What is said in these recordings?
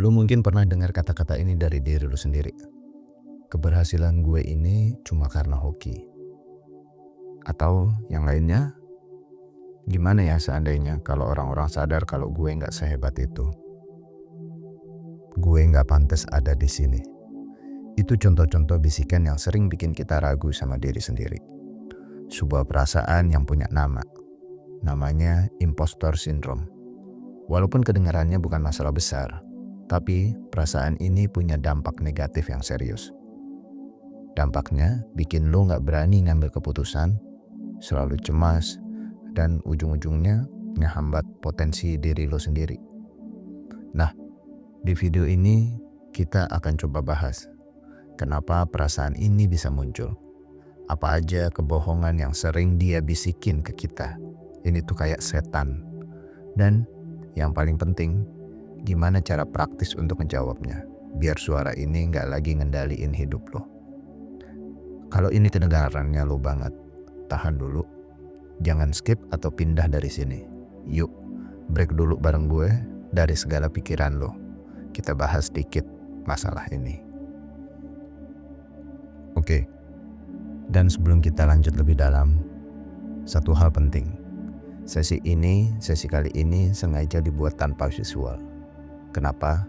Lu mungkin pernah dengar kata-kata ini dari diri lu sendiri. Keberhasilan gue ini cuma karena hoki. Atau yang lainnya, gimana ya seandainya kalau orang-orang sadar kalau gue gak sehebat itu. Gue gak pantas ada di sini. Itu contoh-contoh bisikan yang sering bikin kita ragu sama diri sendiri. Sebuah perasaan yang punya nama. Namanya impostor syndrome. Walaupun kedengarannya bukan masalah besar, tapi perasaan ini punya dampak negatif yang serius. Dampaknya bikin lo gak berani ngambil keputusan, selalu cemas, dan ujung-ujungnya ngehambat potensi diri lo sendiri. Nah, di video ini kita akan coba bahas kenapa perasaan ini bisa muncul. Apa aja kebohongan yang sering dia bisikin ke kita. Ini tuh kayak setan. Dan yang paling penting, gimana cara praktis untuk menjawabnya, biar suara ini gak lagi ngendaliin hidup lo. Kalau ini kedengarannya lo banget, tahan dulu. Jangan skip atau pindah dari sini. Yuk, break dulu bareng gue dari segala pikiran lo. Kita bahas dikit masalah ini. Oke, dan sebelum kita lanjut lebih dalam, satu hal penting. Sesi kali ini sengaja dibuat tanpa visual. Kenapa?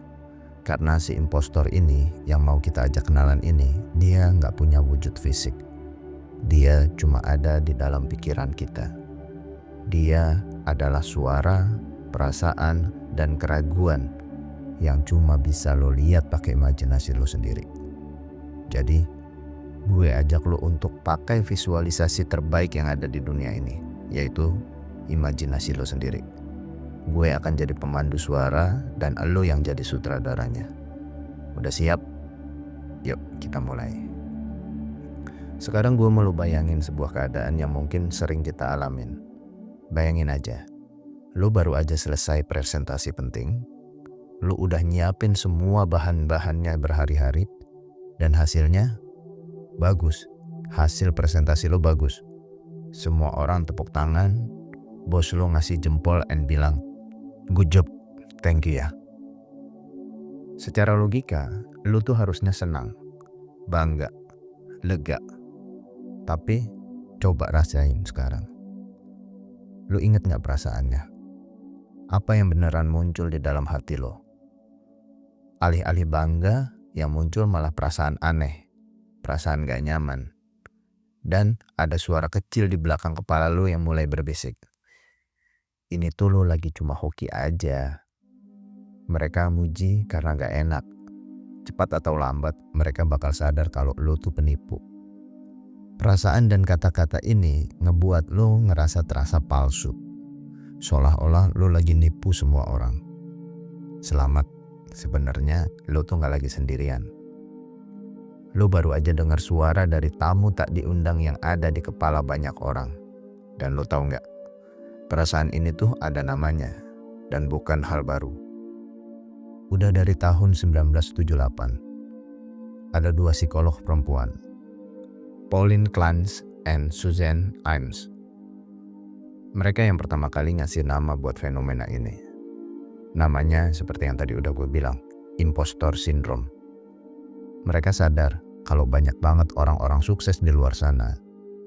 Karena si impostor ini yang mau kita ajak kenalan ini, dia nggak punya wujud fisik. Dia cuma ada di dalam pikiran kita. Dia adalah suara, perasaan, dan keraguan yang cuma bisa lo lihat pakai imajinasi lo sendiri. Jadi, gue ajak lo untuk pakai visualisasi terbaik yang ada di dunia ini, yaitu imajinasi lo sendiri. Gue akan jadi pemandu suara dan lo yang jadi sutradaranya. Udah siap? Yuk kita mulai. Sekarang gue mau lo bayangin sebuah keadaan yang mungkin sering kita alamin. Bayangin aja, lo baru aja selesai presentasi penting. Lo udah nyiapin semua bahan-bahannya berhari-hari. Dan hasilnya bagus. Hasil presentasi lo bagus. Semua orang tepuk tangan. Bos lo ngasih jempol and bilang, "Good job, thank you ya." Secara logika, lo tuh harusnya senang, bangga, lega. Tapi coba rasain sekarang. Lo inget gak perasaannya? Apa yang beneran muncul di dalam hati lo? Alih-alih bangga, yang muncul malah perasaan aneh, perasaan gak nyaman. Dan ada suara kecil di belakang kepala lo yang mulai berbisik. Ini tuh lo lagi cuma hoki aja. Mereka muji karena gak enak. Cepat atau lambat mereka bakal sadar kalau lo tuh penipu. Perasaan dan kata-kata ini ngebuat lo ngerasa terasa palsu. Seolah-olah lo lagi nipu semua orang. Selamat, sebenarnya lo tuh gak lagi sendirian. Lo baru aja dengar suara dari tamu tak diundang yang ada di kepala banyak orang. Dan lo tahu gak? Perasaan ini tuh ada namanya dan bukan hal baru. Udah dari tahun 1978. Ada dua psikolog perempuan, Pauline Clance and Suzanne Imes. Mereka yang pertama kali ngasih nama buat fenomena ini. Namanya seperti yang tadi udah gue bilang, impostor syndrome. Mereka sadar kalau banyak banget orang-orang sukses di luar sana.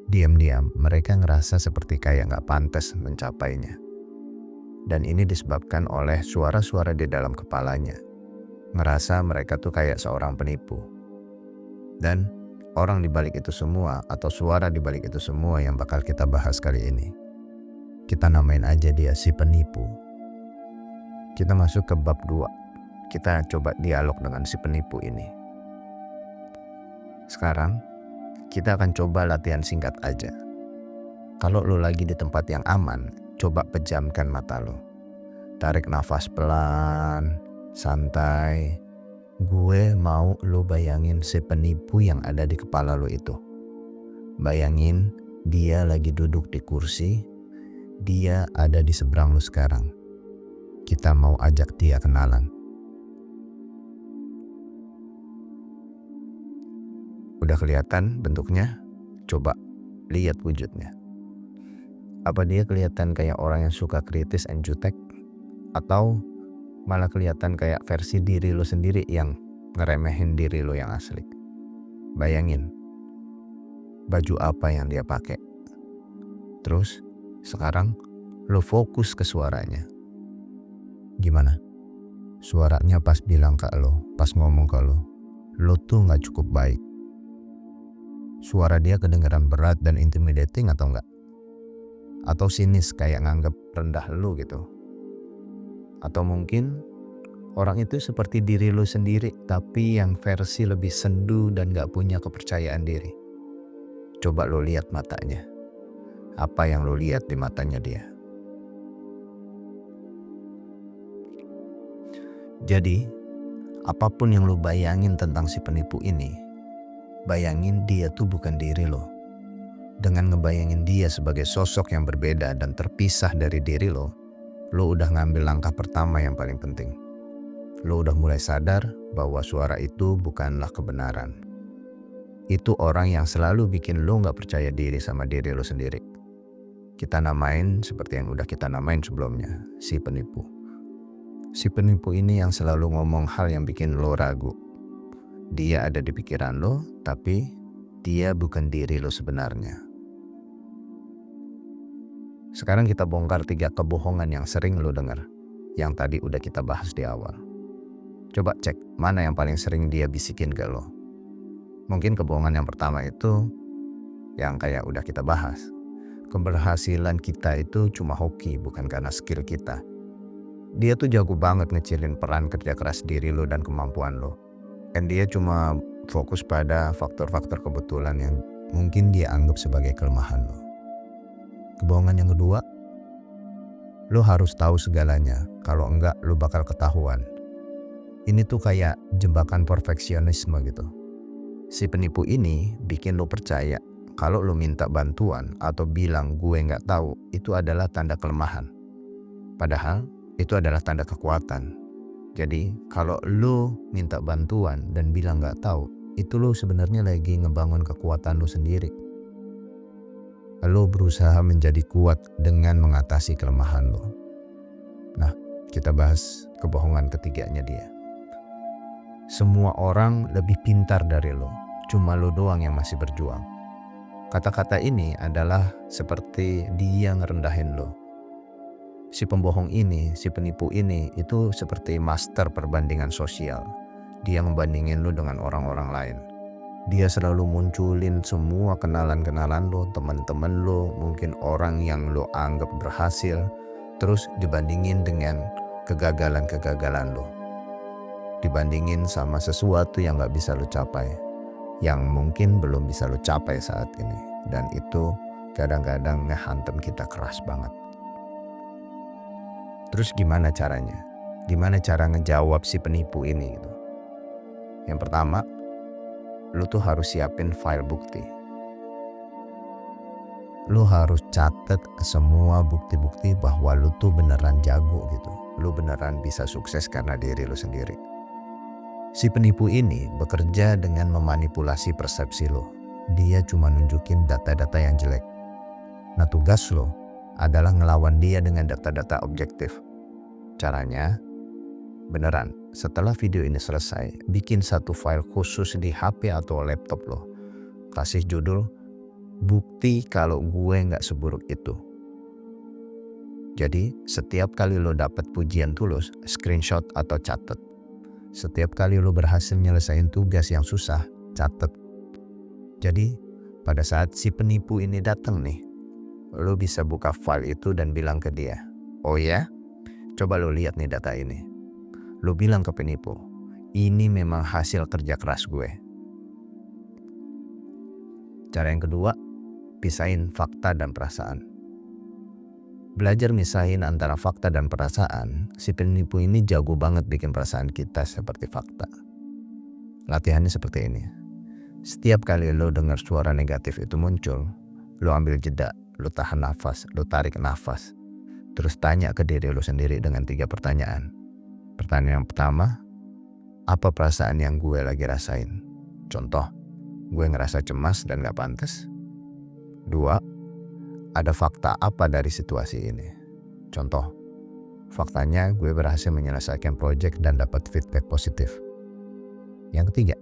Diam-diam mereka ngerasa seperti kayak gak pantas mencapainya. Dan ini disebabkan oleh suara-suara di dalam kepalanya. Ngerasa mereka tuh kayak seorang penipu. Dan orang di balik itu semua atau suara di balik itu semua yang bakal kita bahas kali ini. Kita namain aja dia si penipu. Kita masuk ke bab 2. Kita coba dialog dengan si penipu ini. Sekarang kita akan coba latihan singkat aja. Kalau lo lagi di tempat yang aman, coba pejamkan mata lo. Tarik nafas pelan, santai. Gue mau lo bayangin si penipu yang ada di kepala lo itu. Bayangin dia lagi duduk di kursi. Dia ada di seberang lo sekarang. Kita mau ajak dia kenalan. Udah kelihatan bentuknya? Coba lihat wujudnya. Apa dia kelihatan kayak orang yang suka kritis and jutek? Atau malah kelihatan kayak versi diri lo sendiri yang ngeremehin diri lo yang asli. Bayangin, baju apa yang dia pakai. Terus sekarang lo fokus ke suaranya. Gimana? Suaranya pas bilang ke lo, pas ngomong ke lo tuh gak cukup baik. Suara dia kedengaran berat dan intimidating atau enggak? Atau sinis kayak nganggep rendah lo gitu? Atau mungkin orang itu seperti diri lo sendiri tapi yang versi lebih sendu dan gak punya kepercayaan diri. Coba lo lihat matanya. Apa yang lo lihat di matanya dia? Jadi, apapun yang lo bayangin tentang si penipu ini, bayangin dia tuh bukan diri lo. Dengan ngebayangin dia sebagai sosok yang berbeda dan terpisah dari diri lo udah ngambil langkah pertama yang paling penting. Lo udah mulai sadar bahwa suara itu bukanlah kebenaran. Itu orang yang selalu bikin lo gak percaya diri sama diri lo sendiri. Kita namain seperti yang udah kita namain sebelumnya, si penipu. Si penipu ini yang selalu ngomong hal yang bikin lo ragu. Dia ada di pikiran lo, tapi dia bukan diri lo sebenarnya. Sekarang kita bongkar 3 kebohongan yang sering lo dengar, yang tadi udah kita bahas di awal. Coba cek mana yang paling sering dia bisikin ke lo. Mungkin kebohongan yang pertama itu yang kayak udah kita bahas. Keberhasilan kita itu cuma hoki, bukan karena skill kita. Dia tuh jago banget ngecilin peran kerja keras diri lo dan kemampuan lo. Dan dia cuma fokus pada faktor-faktor kebetulan yang mungkin dia anggap sebagai kelemahan lo. Kebohongan yang kedua, lo harus tahu segalanya. Kalau enggak lo bakal ketahuan. Ini tuh kayak jebakan perfeksionisme gitu. Si penipu ini bikin lo percaya kalau lo minta bantuan atau bilang gue gak tahu, itu adalah tanda kelemahan. Padahal itu adalah tanda kekuatan. Jadi kalau lo minta bantuan dan bilang gak tahu, itu lo sebenarnya lagi ngebangun kekuatan lo sendiri. Lo berusaha menjadi kuat dengan mengatasi kelemahan lo. Nah, kita bahas kebohongan ketiganya dia. Semua orang lebih pintar dari lo, cuma lo doang yang masih berjuang. Kata-kata ini adalah seperti dia ngerendahin lo. Si pembohong ini, si penipu ini itu seperti master perbandingan sosial. Dia ngebandingin lo dengan orang-orang lain. Dia selalu munculin semua kenalan-kenalan lo, teman-teman lo, mungkin orang yang lo anggap berhasil, terus dibandingin dengan kegagalan-kegagalan lo. Dibandingin sama sesuatu yang gak bisa lo capai, yang mungkin belum bisa lo capai saat ini. Dan itu kadang-kadang ngehantem kita keras banget. Terus gimana caranya? Gimana cara ngejawab si penipu ini gitu? Yang pertama, lu tuh harus siapin file bukti. Lu harus catat semua bukti-bukti bahwa lu tuh beneran jago gitu. Lu beneran bisa sukses karena diri lu sendiri. Si penipu ini bekerja dengan memanipulasi persepsi lo. Dia cuma nunjukin data-data yang jelek. Nah, tugas lo adalah ngelawan dia dengan data-data objektif. Caranya, beneran, setelah video ini selesai, bikin satu file khusus di HP atau laptop lo. Kasih judul, bukti kalau gue gak seburuk itu. Jadi, setiap kali lo dapet pujian tulus, screenshot atau catat. Setiap kali lo berhasil nyelesain tugas yang susah, catat. Jadi, pada saat si penipu ini datang nih, lo bisa buka file itu dan bilang ke dia, oh ya, coba lo lihat nih data ini. Lo bilang ke penipu, ini memang hasil kerja keras gue. Cara yang kedua, pisahin fakta dan perasaan. Belajar misahin antara fakta dan perasaan, si penipu ini jago banget bikin perasaan kita seperti fakta. Latihannya seperti ini. Setiap kali lo dengar suara negatif itu muncul, lo ambil jeda, lo tahan nafas, lo tarik nafas. Terus tanya ke diri lo sendiri dengan 3 pertanyaan. Pertanyaan yang pertama, apa perasaan yang gue lagi rasain? Contoh, gue ngerasa cemas dan gak pantas. 2, ada fakta apa dari situasi ini? Contoh, Faktanya gue berhasil menyelesaikan proyek dan dapat feedback positif. Yang ketiga,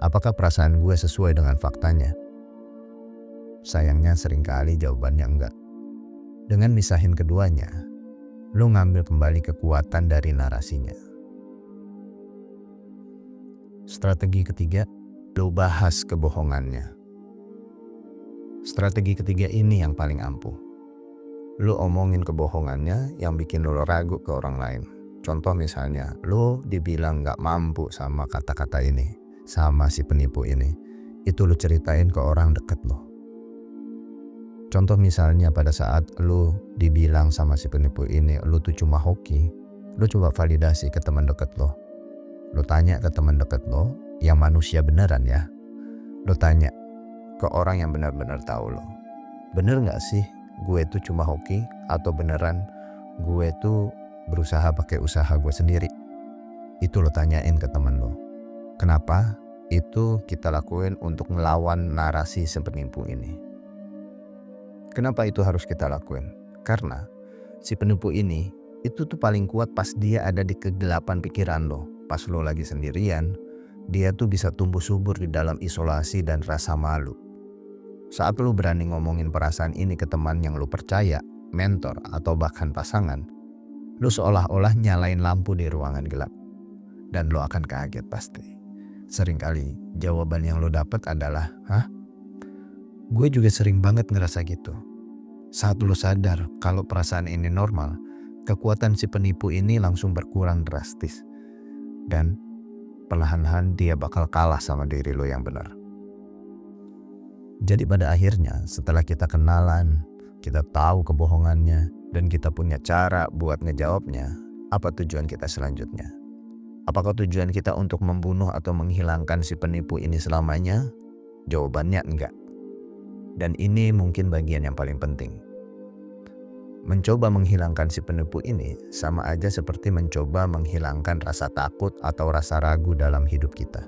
apakah perasaan gue sesuai dengan faktanya? Sayangnya seringkali jawabannya enggak. Dengan misahin keduanya, lo ngambil kembali kekuatan dari narasinya. Strategi ketiga, lo bahas kebohongannya. Strategi ketiga ini yang paling ampuh. Lo omongin kebohongannya yang bikin lo ragu ke orang lain. Contoh misalnya, lo dibilang gak mampu sama kata-kata ini, sama si penipu ini. Itu lo ceritain ke orang deket lo. Contoh misalnya pada saat lo dibilang sama si penipu ini, lo tuh cuma hoki. Lo coba validasi ke teman deket lo. Lo tanya ke teman deket lo, yang manusia beneran ya. Lo tanya ke orang yang benar-benar tahu lo. Bener gak sih gue tuh cuma hoki, atau beneran gue tuh berusaha pakai usaha gue sendiri? Itu lo tanyain ke temen lo. Kenapa? Itu kita lakuin untuk ngelawan narasi si penipu ini. Kenapa itu harus kita lakuin? Karena si penipu ini itu tuh paling kuat pas dia ada di kegelapan pikiran lo. Pas lo lagi sendirian, dia tuh bisa tumbuh subur di dalam isolasi dan rasa malu. Saat lo berani ngomongin perasaan ini ke teman yang lo percaya, mentor, atau bahkan pasangan, lo seolah-olah nyalain lampu di ruangan gelap. Dan lo akan kaget pasti. Seringkali jawaban yang lo dapet adalah, "Hah? Gue juga sering banget ngerasa gitu." Saat lo sadar kalau perasaan ini normal, kekuatan si penipu ini langsung berkurang drastis. Dan perlahan-lahan dia bakal kalah sama diri lo yang benar. Jadi pada akhirnya setelah kita kenalan, kita tahu kebohongannya, dan kita punya cara buat ngejawabnya, apa tujuan kita selanjutnya? Apakah tujuan kita untuk membunuh atau menghilangkan si penipu ini selamanya? Jawabannya enggak. Dan ini mungkin bagian yang paling penting. Mencoba menghilangkan si penipu ini sama aja seperti mencoba menghilangkan rasa takut atau rasa ragu dalam hidup kita.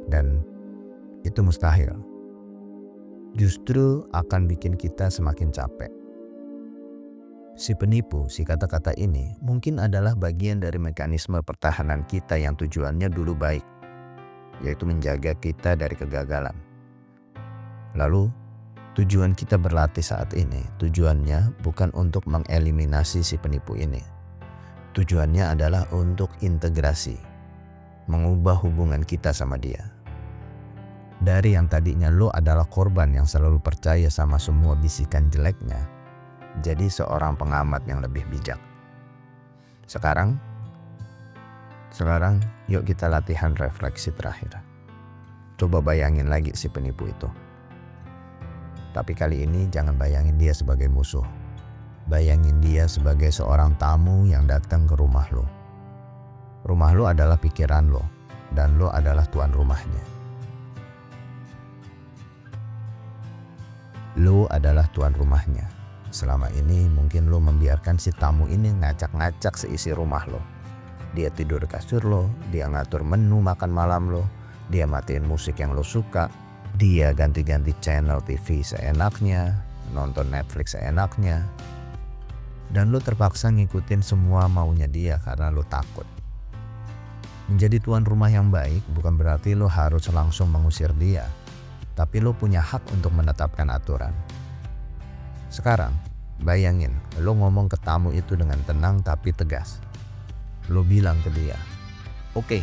Dan itu mustahil. Justru akan bikin kita semakin capek. Si penipu, si kata-kata ini mungkin adalah bagian dari mekanisme pertahanan kita yang tujuannya dulu baik, yaitu menjaga kita dari kegagalan. Lalu, tujuan kita berlatih saat ini, tujuannya bukan untuk mengeliminasi si penipu ini. Tujuannya adalah untuk integrasi, mengubah hubungan kita sama dia. Dari yang tadinya lo adalah korban yang selalu percaya sama semua bisikan jeleknya, jadi seorang pengamat yang lebih bijak. Sekarang yuk kita latihan refleksi terakhir. Coba bayangin lagi si penipu itu. Tapi kali ini jangan bayangin dia sebagai musuh. Bayangin dia sebagai seorang tamu yang datang ke rumah lo. Rumah lo adalah pikiran lo, dan lo adalah tuan rumahnya. Lo adalah tuan rumahnya. Selama ini mungkin lo membiarkan si tamu ini ngacak-ngacak seisi rumah lo. Dia tidur di kasur lo, dia ngatur menu makan malam lo, dia matiin musik yang lo suka, dia ganti-ganti channel TV seenaknya, nonton Netflix seenaknya. Dan lo terpaksa ngikutin semua maunya dia karena lo takut. Menjadi tuan rumah yang baik bukan berarti lo harus langsung mengusir dia, tapi lo punya hak untuk menetapkan aturan. Sekarang, bayangin lo ngomong ke tamu itu dengan tenang tapi tegas. Lo bilang ke dia, "Oke,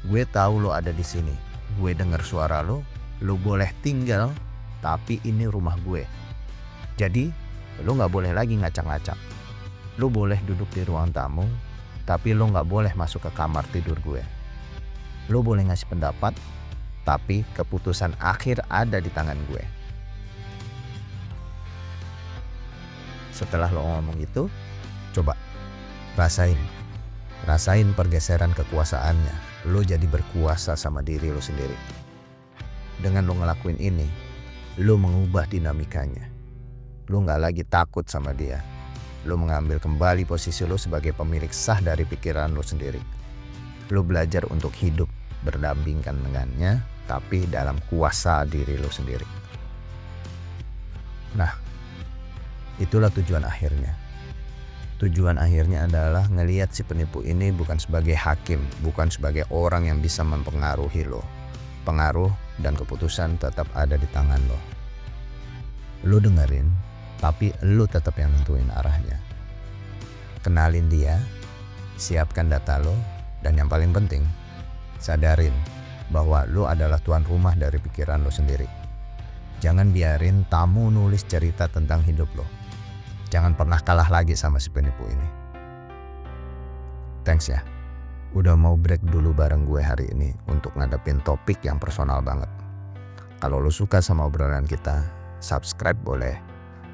gue tahu lo ada di sini. Gue dengar suara lo. Lo boleh tinggal, tapi ini rumah gue. Jadi, lo nggak boleh lagi ngacak-ngacak. Lo boleh duduk di ruang tamu, tapi lo nggak boleh masuk ke kamar tidur gue. Lo boleh ngasih pendapat, tapi keputusan akhir ada di tangan gue." Setelah lo ngomong itu, coba rasain pergeseran kekuasaannya. Lo jadi berkuasa sama diri lo sendiri. Dengan lo ngelakuin ini, lo mengubah dinamikanya. Lo gak lagi takut sama dia. Lo mengambil kembali posisi lo sebagai pemilik sah dari pikiran lo sendiri. Lo belajar untuk hidup berdampingan dengannya, tapi dalam kuasa diri lo sendiri. Nah, itulah tujuan akhirnya. Tujuan akhirnya adalah ngelihat si penipu ini bukan sebagai hakim, bukan sebagai orang yang bisa mempengaruhi lo. Pengaruh dan keputusan tetap ada di tangan lo. Lo dengerin, tapi lo tetap yang nentuin arahnya. Kenalin dia, siapkan data lo, dan yang paling penting, sadarin bahwa lo adalah tuan rumah dari pikiran lo sendiri. Jangan biarin tamu nulis cerita tentang hidup lo. Jangan pernah kalah lagi sama si penipu ini. Thanks ya, udah mau break dulu bareng gue hari ini untuk ngadepin topik yang personal banget. Kalau lo suka sama obrolan kita, subscribe boleh.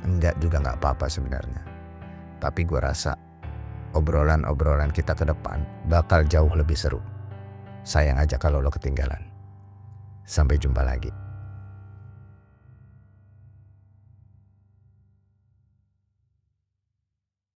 Enggak juga gak apa-apa sebenarnya. Tapi gue rasa obrolan-obrolan kita ke depan bakal jauh lebih seru. Sayang aja kalau lo ketinggalan. Sampai jumpa lagi.